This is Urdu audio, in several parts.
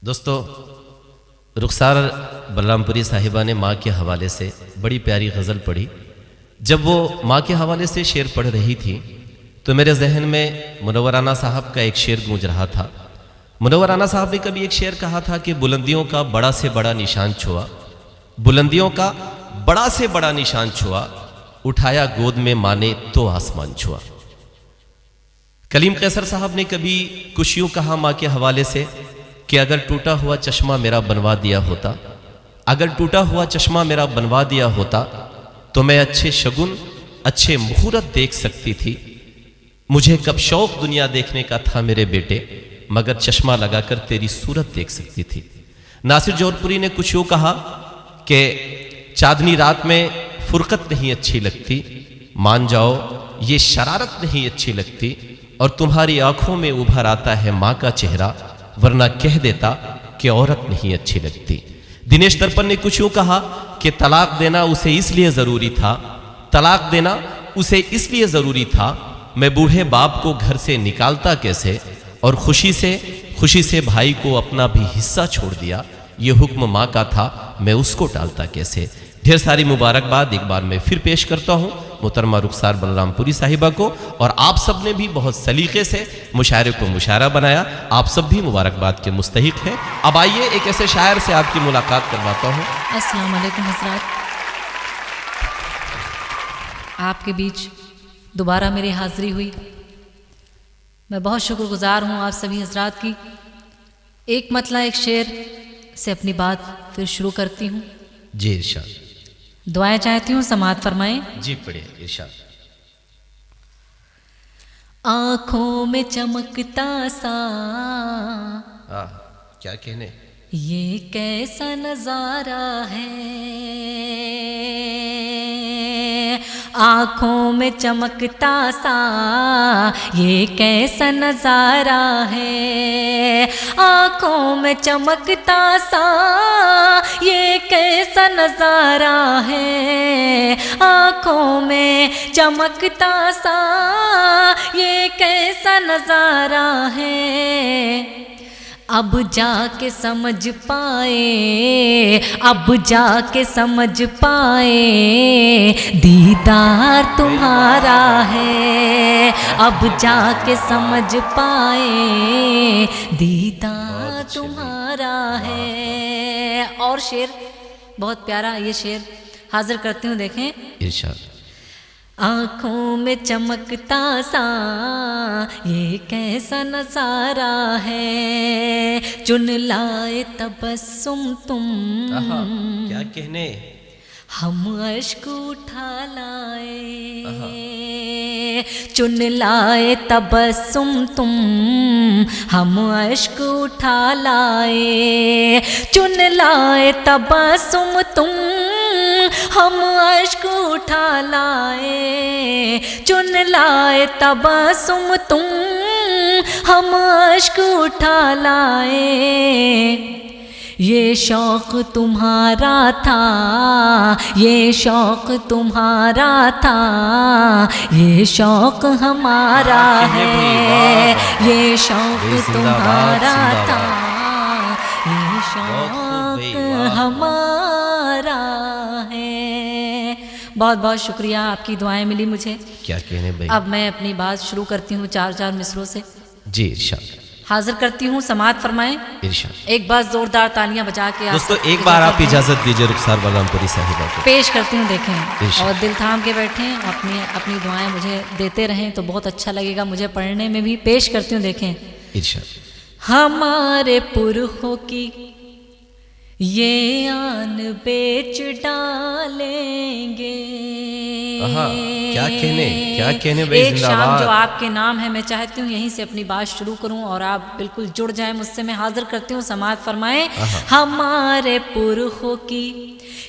دوستو، رخسار بلرامپوری صاحبہ نے ماں کے حوالے سے بڑی پیاری غزل پڑھی۔ جب وہ ماں کے حوالے سے شعر پڑھ رہی تھی تو میرے ذہن میں منورانہ صاحب کا ایک شعر گونج رہا تھا۔ منورانہ صاحب نے کبھی ایک شعر کہا تھا کہ بلندیوں کا بڑا سے بڑا نشان چھوا، بلندیوں کا بڑا سے بڑا نشان چھوا، اٹھایا گود میں ماں نے تو آسمان چھوا۔ کلیم قیصر صاحب نے کبھی کچھ یوں کہا ماں کے حوالے سے کہ اگر ٹوٹا ہوا چشمہ میرا بنوا دیا ہوتا، اگر ٹوٹا ہوا چشمہ میرا بنوا دیا ہوتا تو میں اچھے شگن اچھے مہورت دیکھ سکتی تھی۔ مجھے کب شوق دنیا دیکھنے کا تھا میرے بیٹے، مگر چشمہ لگا کر تیری صورت دیکھ سکتی تھی۔ ناصر جوہر پوری نے کچھ یوں کہا کہ چاندنی رات میں فرقت نہیں اچھی لگتی، مان جاؤ یہ شرارت نہیں اچھی لگتی، اور تمہاری آنکھوں میں ابھر آتا ہے ماں کا چہرہ، ورنہ کہہ دیتا کہ عورت نہیں اچھی لگتی۔ دنیش درپن نے کچھ یوں کہا کہ طلاق دینا اسے اس لیے ضروری تھا، طلاق دینا اسے اس لیے ضروری تھا، میں بوڑھے باپ کو گھر سے نکالتا کیسے، اور خوشی سے بھائی کو اپنا بھی حصہ چھوڑ دیا، یہ حکم ماں کا تھا، میں اس کو ٹالتا کیسے۔ ڈھیر ساری مبارکباد ایک بار میں پھر پیش کرتا ہوں محترمہ رخسار بلرامپوری صاحبہ کو، اور آپ سب نے بھی بہت سلیقے سے مشاعرے کو مشاعرہ بنایا، آپ سب بھی مبارکباد کے مستحق ہیں۔ اب آئیے ایک ایسے شاعر سے آپ کی ملاقات کرواتا ہوں۔ السلام علیکم حضرات، آپ کے بیچ دوبارہ میری حاضری ہوئی، میں بہت شکر گزار ہوں آپ سبھی حضرات کی۔ ایک مطلع ایک شعر سے اپنی بات پھر شروع کرتی ہوں۔ جی ارشاد۔ دعائیں چاہتی ہوں، سماعت فرمائیں۔ جی پڑھیں ارشاد۔ آنکھوں میں چمکتا سا کیا کہنے، یہ کیسا نظارہ ہے، آنکھوں میں چمکتا سا یہ کیسا نظارہ ہے، آنکھوں میں چمکتا سا یہ کیسا نظارہ ہے، آنکھوں میں چمکتا سا یہ کیسا نظارہ ہے، اب جا کے سمجھ پائے، اب جا کے سمجھ پائے دیدار تمہارا ہے، اب جا کے سمجھ پائے دیدار تمہارا ہے۔ اور شعر بہت پیارا، یہ شعر حاضر کرتی ہوں، دیکھیں ارشاد۔ آنکھوں میں چمکتا سا یہ کیسا نظارہ ہے، چن لائے تبسم تم، کیا کہنے، ہم اشک اٹھا لائے، چن لائے تبسم تم، ہم اشک اٹھا لائے، چن لائے تبسم تم، ہم اشک اٹھا لائے، چن لائے تبسم تم، ہم اشک اٹھا لائے، یہ شوق تمہارا تھا، یہ شوق تمہارا تھا، یہ شوق ہمارا ہے، یہ شوق تمہارا تھا، یہ شوق ہمارا ہے۔ بہت بہت شکریہ، آپ کی دعائیں ملی مجھے۔ کیا کہنے بھائی۔ اب میں اپنی بات شروع کرتی ہوں چار چار مصروں سے، جی ارشاد۔ حاضر کرتی ہوں، سماعت فرمائیں۔ ارشاد۔ ایک بار زوردار تالیاں بجا کے دوستو ایک بار آپ اجازت دیجئے رخسار بلرامپوری صاحبہ کو پیش کرتی ہوں، دیکھیں ارشاد۔ اور دل تھام کے بیٹھیں، اپنی دعائیں مجھے دیتے رہیں تو بہت اچھا لگے گا مجھے پڑھنے میں بھی۔ پیش کرتی ہوں، دیکھیں۔ ارشاد۔ ہمارے پرخوں کی یہ آن بیچ ڈالیں گے، کیا کہنے بھائی، ایک زندہ شام باد۔ جو آپ کے نام ہے، میں چاہتی ہوں یہیں سے اپنی بات شروع کروں اور آپ بالکل جڑ جائیں مجھ سے۔ میں حاضر کرتی ہوں، سماعت فرمائیں۔ ہمارے پرخوں کی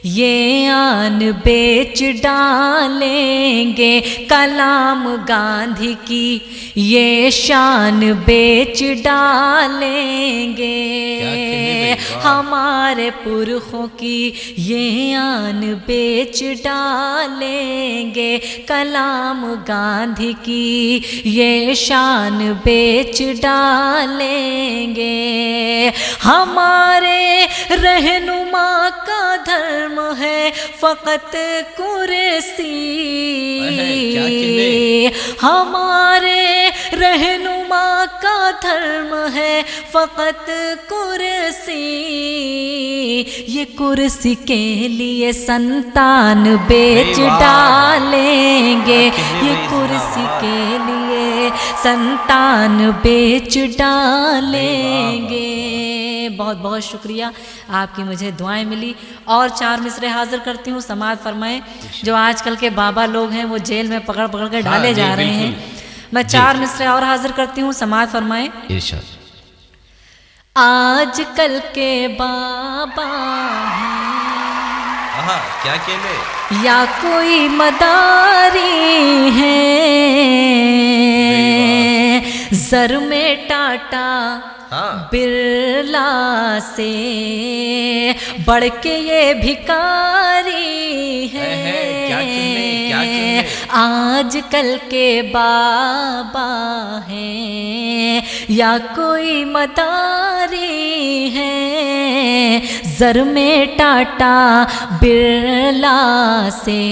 یہ آن بیچ ڈالیں گے، کلام گاندھی کی یہ شان بیچ ڈالیں گے، ہمارے پرخوں کی یہ آن بیچ ڈالیں گے، کلام گاندھی کی یہ شان بیچ ڈالیں گے۔ ہمارے رہنما کا دھرم ہے فقط کرسی، ہمارے رہنما کا دھرم ہے فقط کرسی، یہ کرسی کے لیے سنتان بیچ ڈالیں گے، یہ کرسی کے لیے سنتان بیچ ڈالیں گے۔ بہت بہت شکریہ، آپ کی مجھے دعائیں ملی۔ اور 4 مصرے حاضر کرتی ہوں، سماعت فرمائیں۔ جو آج کل کے بابا لوگ ہیں وہ جیل میں پکڑ پکڑ کے ڈالے جا رہے ہیں، میں 4 مصرے اور حاضر کرتی ہوں، سماعت فرمائیں۔ ارشاد۔ آج کل کے بابا ہیں کیا کہنے، یا کوئی مداری ہیں، زر میں ٹاٹا برلا سے بڑھ کے یہ بھکاری ہیں، آج کل کے بابا ہیں یا کوئی مداری ہیں، زر میں ٹاٹا برلا سے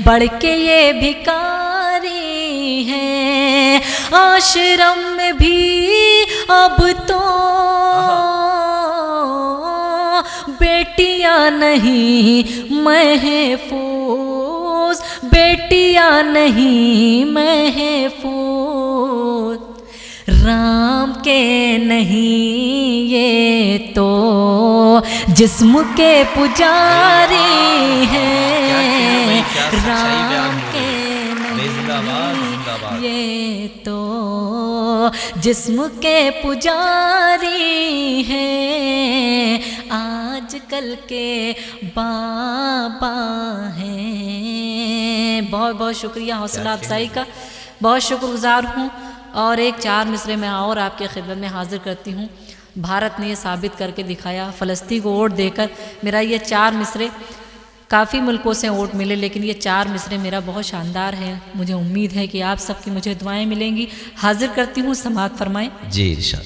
بڑھ کے یہ بھکاری ہیں، آشرم میں بھی اب تو بیٹیاں نہیں محفوظ، بیٹیاں نہیں محفوظ، رام کے نہیں یہ تو جسم کے پجاری ہیں، رام کے نہیں یہ تو جسم کے پجاری ہیں، آج کل کے بابا ہیں۔ بہت بہت شکریہ حوصلہ افزائی کا، بہت شکر گزار ہوں۔ اور ایک 4 مصرے میں اور آپ کے خدمت میں حاضر کرتی ہوں۔ بھارت نے یہ ثابت کر کے دکھایا، فلسطین کو ووٹ دے کر میرا یہ 4 مصرے، کافی ملکوں سے ووٹ ملے لیکن یہ 4 مصرے میرا بہت شاندار ہے، مجھے امید ہے کہ آپ سب کی مجھے دعائیں ملیں گی۔ حاضر کرتی ہوں، سماعت فرمائیں۔ جی ارشاد۔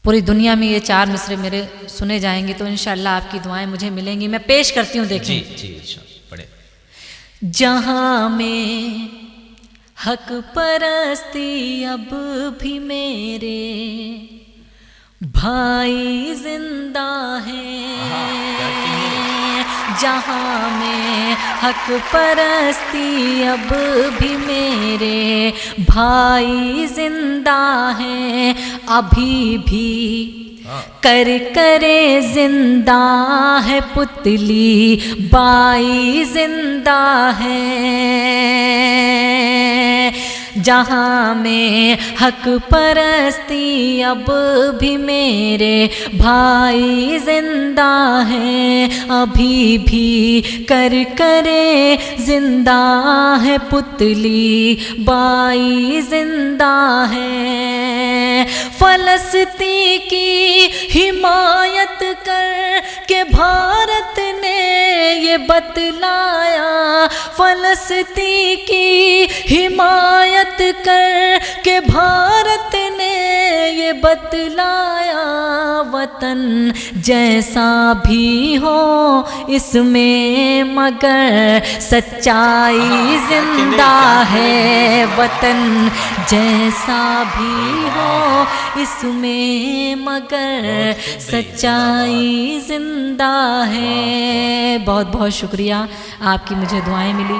پوری دنیا میں یہ 4 مصرے میرے سنے جائیں گے تو انشاءاللہ آپ کی دعائیں مجھے ملیں گی۔ میں پیش کرتی ہوں، دیکھیں۔ جی ارشاد پڑھیں۔ جہاں میں حق پرستی اب بھی میرے بھائی زندہ ہیں، جہاں میں حق پرستی اب بھی میرے بھائی زندہ ہیں، ابھی بھی کرے زندہ ہے پتلی بائی زندہ ہے، جہاں میں حق پرستی اب بھی میرے بھائی زندہ ہیں، ابھی بھی کرے زندہ ہے پتلی بائی زندہ ہے، فلسطین کی حمایت کر کے بھارت نے یہ بتلایا، فلسطین کی حمایت کر کے بھارت نے یہ بتلایا، وطن جیسا بھی ہو اس میں مگر سچائی زندہ ہے، وطن جیسا بھی ہو اس میں مگر سچائی زندہ ہے۔ بہت بہت شکریہ، آپ کی مجھے دعائیں ملی۔